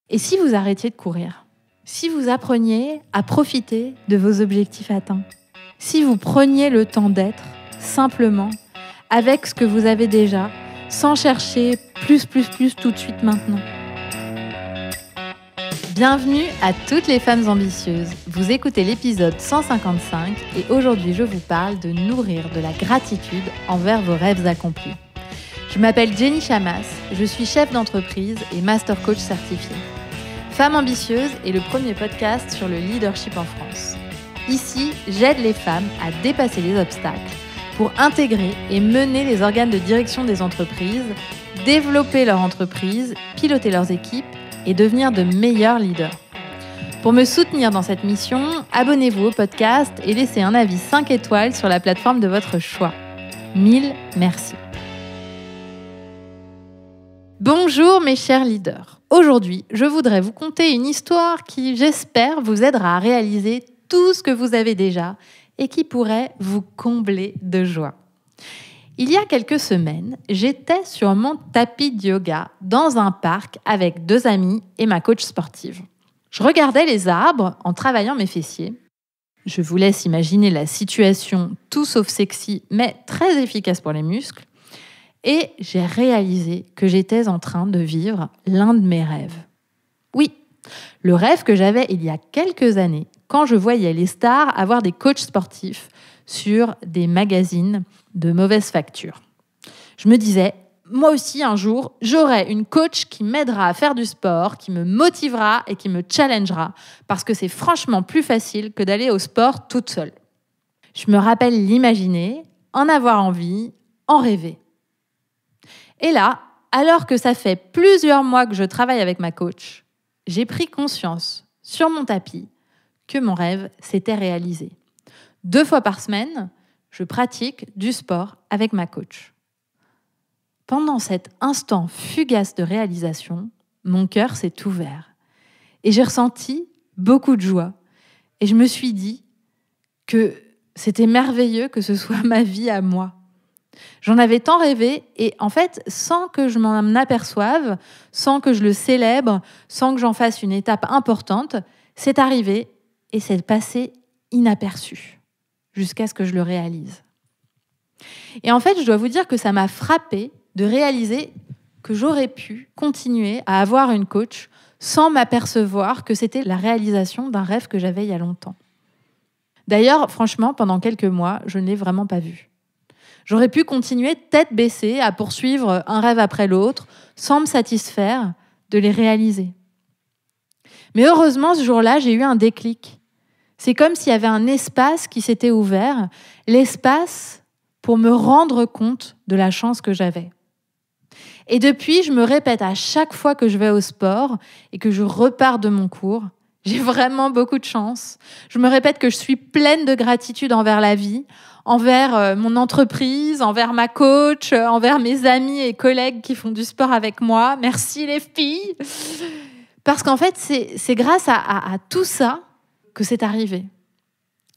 Et si vous arrêtiez de courir ? Si vous appreniez à profiter de vos objectifs atteints ? Si vous preniez le temps d'être, simplement, avec ce que vous avez déjà, sans chercher plus tout de suite maintenant ? Bienvenue à toutes les femmes ambitieuses. Vous écoutez l'épisode 155 et aujourd'hui je vous parle de nourrir de la gratitude envers vos rêves accomplis. Je m'appelle Jenny Chamas, je suis chef d'entreprise et master coach certifié. Femme ambitieuse est le premier podcast sur le leadership en France. Ici, j'aide les femmes à dépasser les obstacles pour intégrer et mener les organes de direction des entreprises, développer leur entreprise, piloter leurs équipes et devenir de meilleurs leaders. Pour me soutenir dans cette mission, abonnez-vous au podcast et laissez un avis 5 étoiles sur la plateforme de votre choix. 1000 merci. Bonjour mes chers leaders. Aujourd'hui, je voudrais vous conter une histoire qui, j'espère, vous aidera à réaliser tout ce que vous avez déjà et qui pourrait vous combler de joie. Il y a quelques semaines, j'étais sur mon tapis de yoga dans un parc avec 2 amis et ma coach sportive. Je regardais les arbres en travaillant mes fessiers. Je vous laisse imaginer la situation tout sauf sexy, mais très efficace pour les muscles. Et j'ai réalisé que j'étais en train de vivre l'un de mes rêves. Oui, le rêve que j'avais il y a quelques années, quand je voyais les stars avoir des coachs sportifs sur des magazines de mauvaise facture. Je me disais, moi aussi un jour, j'aurai une coach qui m'aidera à faire du sport, qui me motivera et qui me challengera, parce que c'est franchement plus facile que d'aller au sport toute seule. Je me rappelle l'imaginer, en avoir envie, en rêver. Et là, alors que ça fait plusieurs mois que je travaille avec ma coach, j'ai pris conscience, sur mon tapis, que mon rêve s'était réalisé. 2 fois par semaine, je pratique du sport avec ma coach. Pendant cet instant fugace de réalisation, mon cœur s'est ouvert et j'ai ressenti beaucoup de joie. Et je me suis dit que c'était merveilleux que ce soit ma vie à moi. J'en avais tant rêvé et en fait, sans que je m'en aperçoive, sans que je le célèbre, sans que j'en fasse une étape importante, c'est arrivé et c'est passé inaperçu jusqu'à ce que je le réalise. Et en fait, je dois vous dire que ça m'a frappée de réaliser que j'aurais pu continuer à avoir une coach sans m'apercevoir que c'était la réalisation d'un rêve que j'avais il y a longtemps. D'ailleurs, franchement, pendant quelques mois, je ne l'ai vraiment pas vu. J'aurais pu continuer tête baissée à poursuivre un rêve après l'autre, sans me satisfaire de les réaliser. Mais heureusement, ce jour-là, j'ai eu un déclic. C'est comme s'il y avait un espace qui s'était ouvert, l'espace pour me rendre compte de la chance que j'avais. Et depuis, je me répète à chaque fois que je vais au sport et que je repars de mon cours, j'ai vraiment beaucoup de chance. Je me répète que je suis pleine de gratitude envers la vie, envers mon entreprise, envers ma coach, envers mes amis et collègues qui font du sport avec moi. Merci les filles. Parce qu'en fait, c'est grâce à tout ça que c'est arrivé.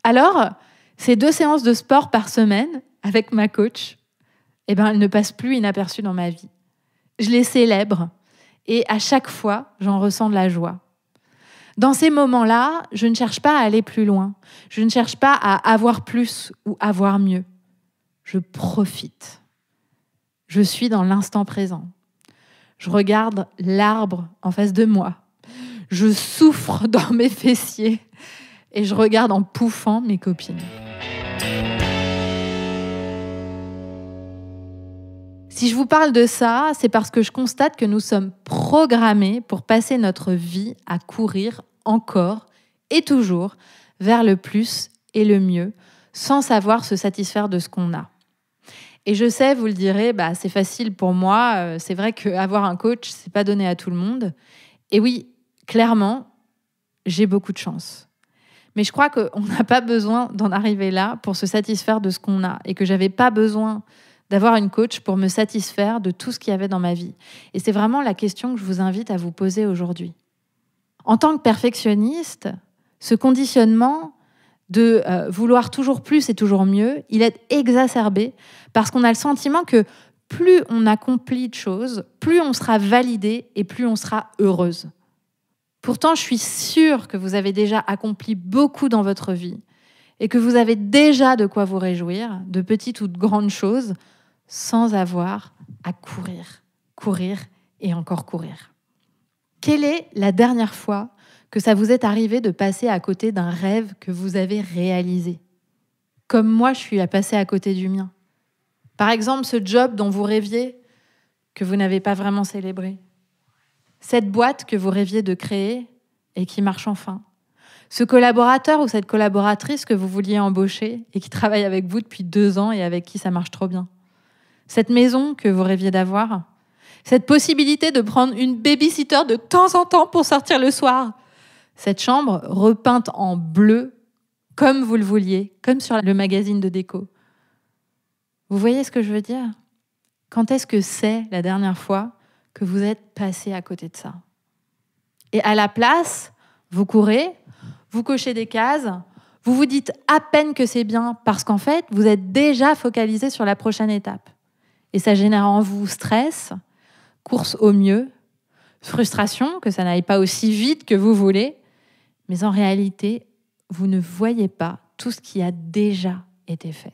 Alors, ces 2 séances de sport par semaine avec ma coach, elles ne passent plus inaperçues dans ma vie. Je les célèbre et à chaque fois, j'en ressens de la joie. Dans ces moments-là, je ne cherche pas à aller plus loin. Je ne cherche pas à avoir plus ou avoir mieux. Je profite. Je suis dans l'instant présent. Je regarde l'arbre en face de moi. Je souffre dans mes fessiers et je regarde en pouffant mes copines. Si je vous parle de ça, c'est parce que je constate que nous sommes programmés pour passer notre vie à courir encore et toujours vers le plus et le mieux, sans savoir se satisfaire de ce qu'on a. Et je sais, vous le direz, c'est facile pour moi, c'est vrai qu'avoir un coach, c'est pas donné à tout le monde. Et oui, clairement, j'ai beaucoup de chance. Mais je crois qu'on n'a pas besoin d'en arriver là pour se satisfaire de ce qu'on a et que j'avais pas besoin d'avoir une coach pour me satisfaire de tout ce qu'il y avait dans ma vie. Et c'est vraiment la question que je vous invite à vous poser aujourd'hui. En tant que perfectionniste, ce conditionnement de vouloir toujours plus et toujours mieux, il est exacerbé parce qu'on a le sentiment que plus on accomplit de choses, plus on sera validé et plus on sera heureuse. Pourtant, je suis sûre que vous avez déjà accompli beaucoup dans votre vie et que vous avez déjà de quoi vous réjouir, de petites ou de grandes choses, sans avoir à courir et encore courir. Quelle est la dernière fois que ça vous est arrivé de passer à côté d'un rêve que vous avez réalisé? Comme moi, je suis passée à côté du mien. Par exemple, ce job dont vous rêviez, que vous n'avez pas vraiment célébré. Cette boîte que vous rêviez de créer et qui marche enfin. Ce collaborateur ou cette collaboratrice que vous vouliez embaucher et qui travaille avec vous depuis 2 ans et avec qui ça marche trop bien. Cette maison que vous rêviez d'avoir. Cette possibilité de prendre une baby-sitter de temps en temps pour sortir le soir. Cette chambre repeinte en bleu, comme vous le vouliez, comme sur le magazine de déco. Vous voyez ce que je veux dire? Quand est-ce que c'est la dernière fois que vous êtes passé à côté de ça? Et à la place, vous courez, vous cochez des cases, vous vous dites à peine que c'est bien parce qu'en fait, vous êtes déjà focalisé sur la prochaine étape. Et ça génère en vous stress, course au mieux, frustration que ça n'aille pas aussi vite que vous voulez, mais en réalité, vous ne voyez pas tout ce qui a déjà été fait.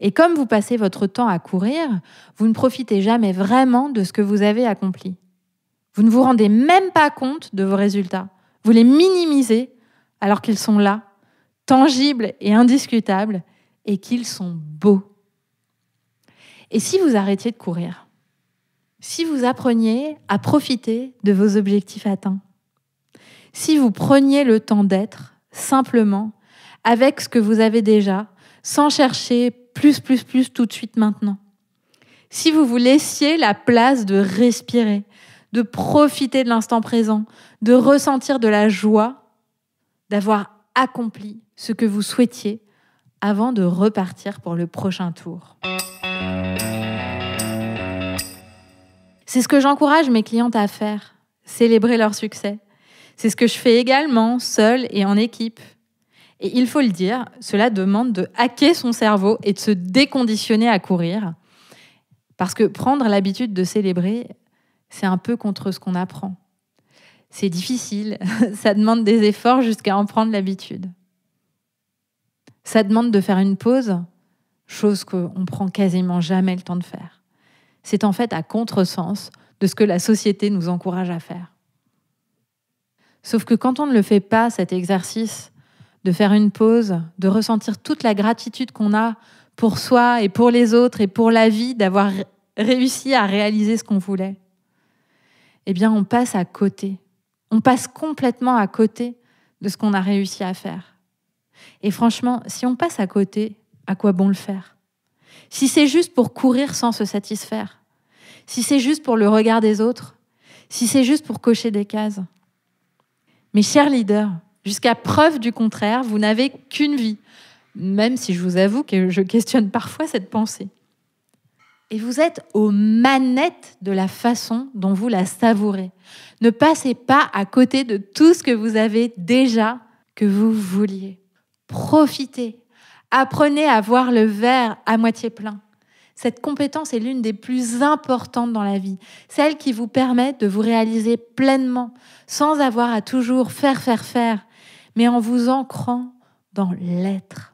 Et comme vous passez votre temps à courir, vous ne profitez jamais vraiment de ce que vous avez accompli. Vous ne vous rendez même pas compte de vos résultats. Vous les minimisez alors qu'ils sont là, tangibles et indiscutables, et qu'ils sont beaux. Et si vous arrêtiez de courir? Si vous appreniez à profiter de vos objectifs atteints? Si vous preniez le temps d'être, simplement, avec ce que vous avez déjà, sans chercher plus tout de suite maintenant? Si vous vous laissiez la place de respirer, de profiter de l'instant présent, de ressentir de la joie, d'avoir accompli ce que vous souhaitiez avant de repartir pour le prochain tour. C'est ce que j'encourage mes clientes à faire, célébrer leur succès. C'est ce que je fais également, seule et en équipe. Et il faut le dire, cela demande de hacker son cerveau et de se déconditionner à courir. Parce que prendre l'habitude de célébrer, c'est un peu contre ce qu'on apprend. C'est difficile, ça demande des efforts jusqu'à en prendre l'habitude. Ça demande de faire une pause, chose qu'on prend quasiment jamais le temps de faire. C'est en fait à contresens de ce que la société nous encourage à faire. Sauf que quand on ne le fait pas, cet exercice de faire une pause, de ressentir toute la gratitude qu'on a pour soi et pour les autres et pour la vie, d'avoir réussi à réaliser ce qu'on voulait, eh bien on passe à côté. On passe complètement à côté de ce qu'on a réussi à faire. Et franchement, si on passe à côté, à quoi bon le faire? Si c'est juste pour courir sans se satisfaire, si c'est juste pour le regard des autres, si c'est juste pour cocher des cases. Mes chers leaders, jusqu'à preuve du contraire, vous n'avez qu'une vie, même si je vous avoue que je questionne parfois cette pensée. Et vous êtes aux manettes de la façon dont vous la savourez. Ne passez pas à côté de tout ce que vous avez déjà, que vous vouliez. Profitez. Apprenez à voir le verre à moitié plein. Cette compétence est l'une des plus importantes dans la vie. Celle qui vous permet de vous réaliser pleinement, sans avoir à toujours faire, mais en vous ancrant dans l'être.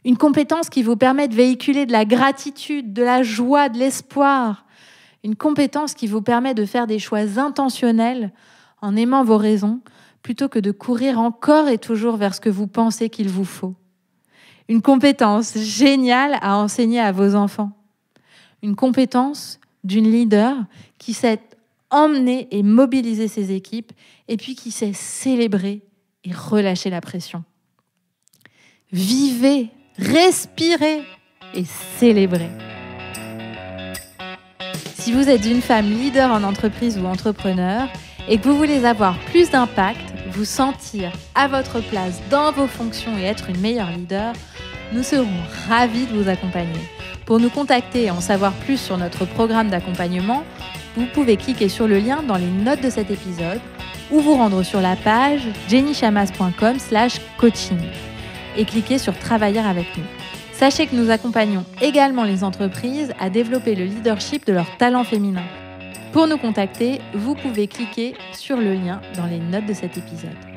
Une compétence qui vous permet de véhiculer de la gratitude, de la joie, de l'espoir. Une compétence qui vous permet de faire des choix intentionnels en aimant vos raisons, plutôt que de courir encore et toujours vers ce que vous pensez qu'il vous faut. Une compétence géniale à enseigner à vos enfants. Une compétence d'une leader qui sait emmener et mobiliser ses équipes et puis qui sait célébrer et relâcher la pression. Vivez, respirez et célébrez. Si vous êtes une femme leader en entreprise ou entrepreneur et que vous voulez avoir plus d'impact, vous sentir à votre place dans vos fonctions et être une meilleure leader, nous serons ravis de vous accompagner. Pour nous contacter et en savoir plus sur notre programme d'accompagnement, vous pouvez cliquer sur le lien dans les notes de cet épisode ou vous rendre sur la page jennychamas.com/coaching et cliquer sur Travailler avec nous. Sachez que nous accompagnons également les entreprises à développer le leadership de leurs talents féminins. Pour nous contacter, vous pouvez cliquer sur le lien dans les notes de cet épisode.